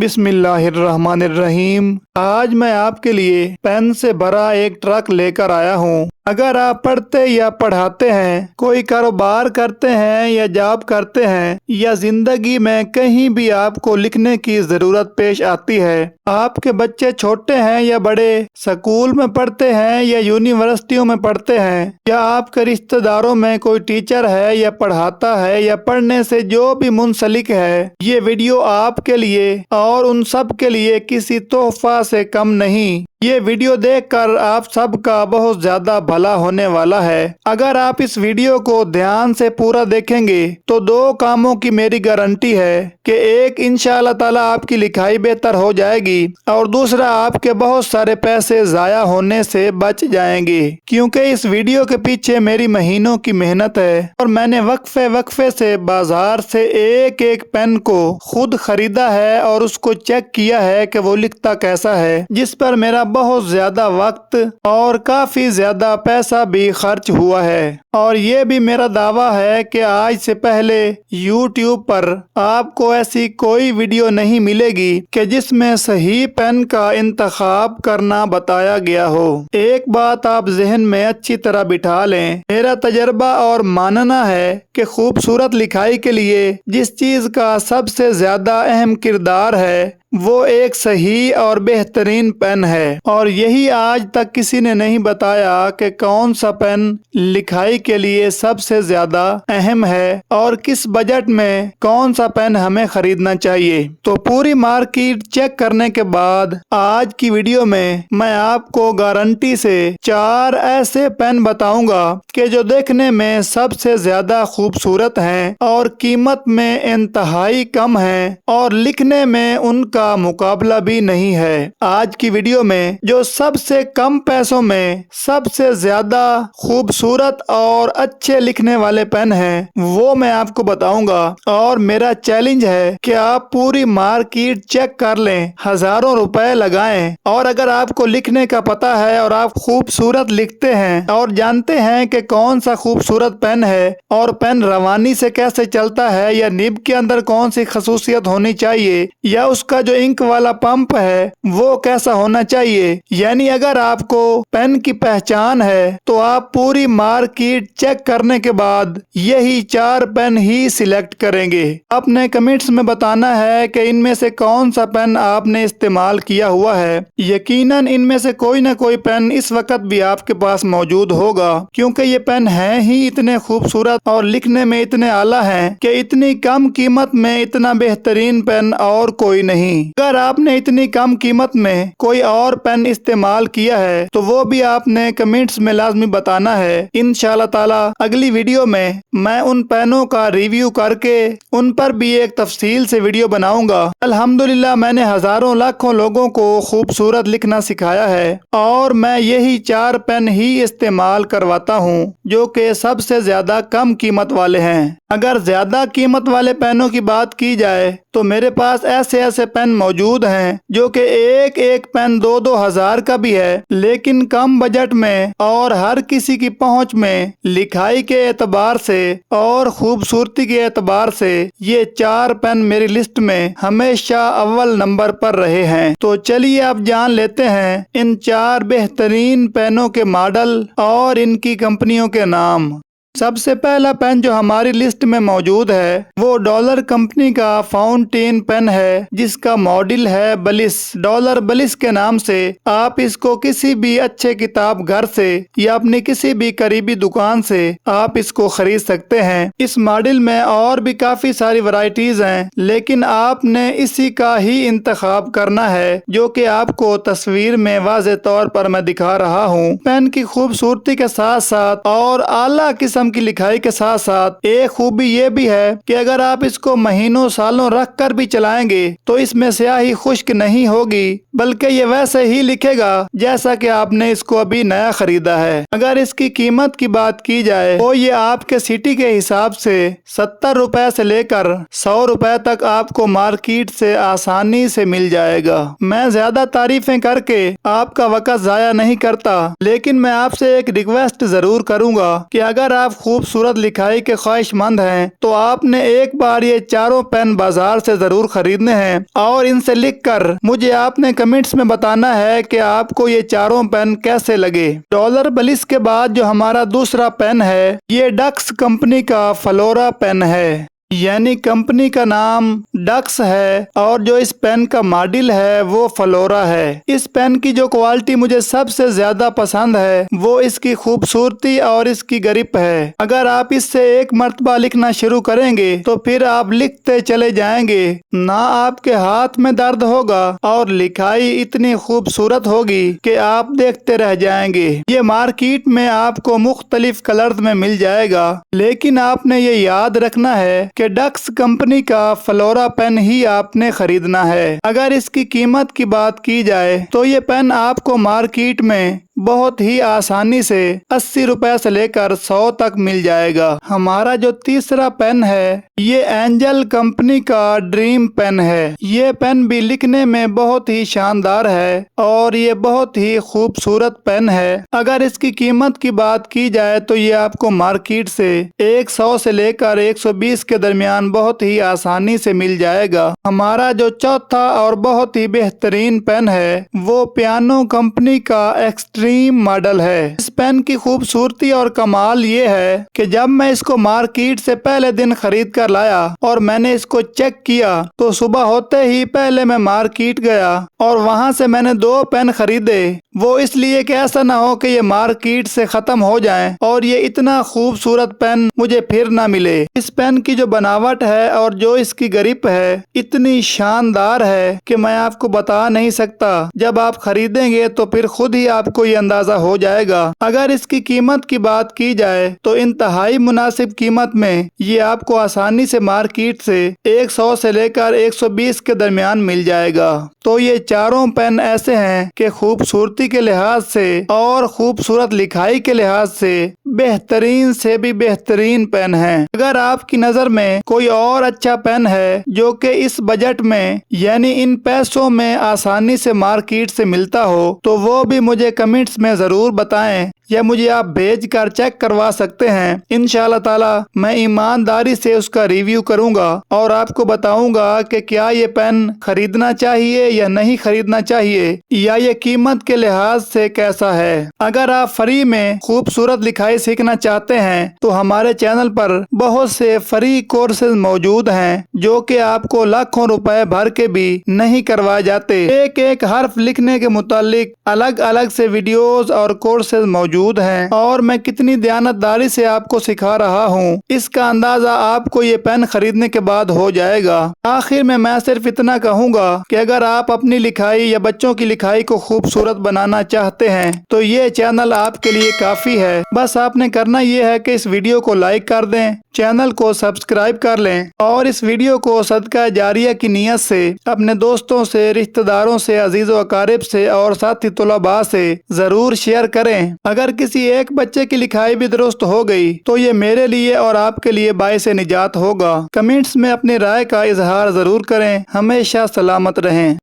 बिस्मिल्लाहिर्रहमानिर्रहीम। आज मैं आपके लिए पेन से भरा एक ट्रक लेकर आया हूँ। अगर आप पढ़ते या पढ़ाते हैं, कोई कारोबार करते हैं या जॉब करते हैं, या जिंदगी में कहीं भी आपको लिखने की जरूरत पेश आती है, आपके बच्चे छोटे हैं या बड़े, स्कूल में पढ़ते हैं या यूनिवर्सिटियों में पढ़ते हैं, या आपके रिश्तेदारों में कोई टीचर है या पढ़ाता है या पढ़ने से जो भी मुंसलिक है, ये वीडियो आपके लिए और उन सब के लिए किसी तोहफा से कम नहीं। ये वीडियो देखकर आप सबका बहुत ज्यादा भला होने वाला है। अगर आप इस वीडियो को ध्यान से पूरा देखेंगे तो दो कामों की मेरी गारंटी है कि एक, इंशाअल्लाह ताला आपकी लिखाई बेहतर हो जाएगी, और दूसरा, आपके बहुत सारे पैसे जाया होने से बच जाएंगे, क्योंकि इस वीडियो के पीछे मेरी महीनों की मेहनत है और मैंने वक्फे वक्फे से बाजार से एक एक पेन को खुद खरीदा है और उसको चेक किया है कि वो लिखता कैसा है, जिस पर मेरा बहुत ज्यादा वक्त और काफी ज्यादा पैसा भी खर्च हुआ है। और ये भी मेरा दावा है कि आज से पहले YouTube पर आपको ऐसी कोई वीडियो नहीं मिलेगी कि जिसमें सही पेन का इंतखाब करना बताया गया हो। एक बात आप जहन में अच्छी तरह बिठा लें, मेरा तजर्बा और मानना है कि खूबसूरत लिखाई के लिए जिस चीज का सबसे ज्यादा अहम किरदार है वो एक सही और बेहतरीन पेन है, और यही आज तक किसी ने नहीं बताया कि कौन सा पेन लिखाई के लिए सबसे ज्यादा अहम है और किस बजट में कौन सा पेन हमें खरीदना चाहिए। तो पूरी मार्केट चेक करने के बाद आज की वीडियो में मैं आपको गारंटी से 4 ऐसे पेन बताऊंगा कि जो देखने में सबसे ज्यादा खूबसूरत हैं और कीमत में इंतहाई कम हैं और लिखने में उनका मुकाबला भी नहीं है। आज की वीडियो में जो सबसे कम पैसों में सबसे ज्यादा खूबसूरत और अच्छे लिखने वाले पेन हैं वो मैं आपको बताऊंगा, और मेरा चैलेंज है कि आप पूरी मार्केट चेक कर लें, हजारों रुपए लगाएं, और अगर आपको लिखने का पता है और आप खूबसूरत लिखते हैं और जानते हैं कि कौन सा खूबसूरत पेन है और पेन रवानी से कैसे चलता है, या निब के अंदर कौन सी खसूसियत होनी चाहिए, या उसका जो इंक वाला पंप है वो कैसा होना चाहिए, यानी अगर आपको पेन की पहचान है तो आप पूरी मार्केट चेक करने के बाद यही 4 पेन ही सिलेक्ट करेंगे। अपने कमेंट्स में बताना है कि इनमें से कौन सा पेन आपने इस्तेमाल किया हुआ है। यकीनन इनमें से कोई ना कोई पेन इस वक्त भी आपके पास मौजूद होगा, क्योंकि ये पेन हैं ही इतने खूबसूरत और लिखने में इतने आला हैं कि इतनी कम कीमत में इतना बेहतरीन पेन और कोई नहीं। अगर आपने इतनी कम कीमत में कोई और पेन इस्तेमाल किया है तो वो भी आपने कमेंट्स में लाजमी बताना है। इंशाअल्लाह ताला अगली वीडियो में मैं उन पेनों का रिव्यू करके उन पर भी एक तफसील से वीडियो बनाऊंगा। अल्हम्दुलिल्लाह मैंने हजारों लाखों लोगों को खूबसूरत लिखना सिखाया है, और मैं यही 4 पेन ही इस्तेमाल करवाता हूँ जो कि सबसे ज्यादा कम कीमत वाले हैं। अगर ज्यादा कीमत वाले पेनों की बात की जाए तो मेरे पास ऐसे ऐसे पेन मौजूद हैं जो कि एक एक पेन 2-2 हजार का भी है, लेकिन कम बजट में और हर किसी की पहुंच में, लिखाई के एतबार से और खूबसूरती के एतबार से ये 4 पेन मेरी लिस्ट में हमेशा अव्वल नंबर पर रहे हैं। तो चलिए अब जान लेते हैं इन 4 बेहतरीन पेनों के मॉडल और इनकी कंपनियों के नाम। सबसे पहला पेन जो हमारी लिस्ट में मौजूद है वो डॉलर कंपनी का फाउंटेन पेन है, जिसका मॉडल है ब्लिस। डॉलर ब्लिस के नाम से आप इसको किसी भी अच्छे किताब घर से या अपनी किसी भी करीबी दुकान से आप इसको खरीद सकते हैं। इस मॉडल में और भी काफी सारी वैरायटीज हैं, लेकिन आपने इसी का ही इंतखाब करना है जो कि आपको तस्वीर में वाज़े तौर पर मैं दिखा रहा हूँ। पेन की खूबसूरती के साथ साथ और आला किस्म की लिखाई के साथ साथ एक खूबी ये भी है कि अगर आप इसको महीनों सालों रख कर भी चलाएंगे तो इसमें स्याही खुश्क नहीं होगी, बल्कि ये वैसे ही लिखेगा जैसा कि आपने इसको अभी नया खरीदा है। अगर इसकी कीमत की बात की जाए तो ये आपके सिटी के हिसाब से 70 रुपए से लेकर 100 रुपए तक आपको मार्केट से आसानी से मिल जाएगा। मैं ज्यादा तारीफें करके आपका वक्त जाया नहीं करता, लेकिन मैं आपसे एक रिक्वेस्ट जरूर करूंगा कि अगर आप आप खूबसूरत लिखाई के ख्वाहिशमंद हैं तो आपने एक बार ये चारों पेन बाजार से जरूर खरीदने हैं और इनसे लिखकर मुझे आपने कमेंट्स में बताना है कि आपको ये चारों पेन कैसे लगे। डॉलर बलिस के बाद जो हमारा दूसरा पेन है ये डक्स कंपनी का फ्लोरा पेन है, यानी कंपनी का नाम डक्स है और जो इस पेन का मॉडल है वो फ्लोरा है। इस पेन की जो क्वालिटी मुझे सबसे ज्यादा पसंद है वो इसकी खूबसूरती और इसकी ग्रिप है। अगर आप इससे एक मर्तबा लिखना शुरू करेंगे तो फिर आप लिखते चले जाएंगे, ना आपके हाथ में दर्द होगा और लिखाई इतनी खूबसूरत होगी कि आप देखते रह जाएंगे। ये मार्केट में आपको मुख्तलिफ कलर्स में मिल जाएगा, लेकिन आपने ये याद रखना है कि डक्स कंपनी का फ्लोरा पेन ही आपने खरीदना है। अगर इसकी कीमत की बात की जाए तो ये पेन आपको मार्केट में बहुत ही आसानी से 80 रुपए से लेकर 100 तक मिल जाएगा। हमारा जो तीसरा पेन है ये एंजल कंपनी का ड्रीम पेन है। ये पेन भी लिखने में बहुत ही शानदार है और ये बहुत ही खूबसूरत पेन है। अगर इसकी कीमत की बात की जाए तो ये आपको मार्केट से 100 से लेकर 120 के दरमियान बहुत ही आसानी से मिल जाएगा। हमारा जो चौथा और बहुत ही बेहतरीन पेन है वो पियानो कंपनी का एक्सट्रीम मॉडल है। इस पेन की खूबसूरती और कमाल ये है कि जब मैं इसको मार्केट से पहले दिन खरीद कर लाया और मैंने इसको चेक किया तो सुबह होते ही पहले मैं मार्केट गया और वहां से मैंने 2 पेन खरीदे। वो इसलिए कि ऐसा ना हो कि ये मार्केट से खत्म हो जाएं और ये इतना खूबसूरत पेन मुझे फिर ना मिले। इस पेन की जो बनावट है और जो इसकी ग्रिप है इतनी शानदार है कि मैं आपको बता नहीं सकता। जब आप खरीदेंगे तो फिर खुद ही आपको ये अंदाजा हो जाएगा। अगर इसकी कीमत की बात की जाए तो इंतहाई मुनासिब कीमत में ये आपको आसानी से मार्केट से 100 से लेकर 120 के दरमियान मिल जाएगा। तो ये चारों पेन ऐसे हैं कि खूबसूरती के लिहाज से और खूबसूरत लिखाई के लिहाज से बेहतरीन से भी बेहतरीन पेन हैं। अगर आपकी नजर में कोई और अच्छा पेन है जो कि इस बजट में यानी इन पैसों में आसानी से मार्केट से मिलता हो तो वो भी मुझे कमेंट्स में जरूर बताएं या मुझे आप भेज कर चेक करवा सकते हैं। इंशाअल्लाह ताला मैं ईमानदारी से उसका रिव्यू करूंगा और आपको बताऊंगा कि क्या ये पेन खरीदना चाहिए या नहीं खरीदना चाहिए या ये कीमत के लिहाज से कैसा है। अगर आप फ्री में खूबसूरत लिखाई सीखना चाहते हैं तो हमारे चैनल पर बहुत से फ्री कोर्सेज मौजूद हैं जो कि आपको लाखों रुपए भर के भी नहीं करवाए जाते। एक एक हर्फ लिखने के मुतालिक अलग अलग से वीडियोस और कोर्सेज मौजूद हैं और मैं कितनी दयानतदारी से आपको सिखा रहा हूँ इसका अंदाजा आपको ये पेन खरीदने के बाद हो जाएगा। आखिर में मैं सिर्फ इतना कहूँगा कि अगर आप अपनी लिखाई या बच्चों की लिखाई को खूबसूरत बनाना चाहते हैं तो ये चैनल आपके लिए काफी है। बस आपने करना ये है कि इस वीडियो को लाइक कर दें, चैनल को सब्सक्राइब कर लें और इस वीडियो को सदका जारिया की नीयत से अपने दोस्तों से, रिश्तेदारों से, अजीज़ व अकारिब से और साथी तुलबा से जरूर शेयर करें। अगर किसी एक बच्चे की लिखाई भी दुरुस्त हो गई तो ये मेरे लिए और आपके लिए बाइस निजात होगा। कमेंट्स में अपनी राय का इजहार जरूर करें। हमेशा सलामत रहें।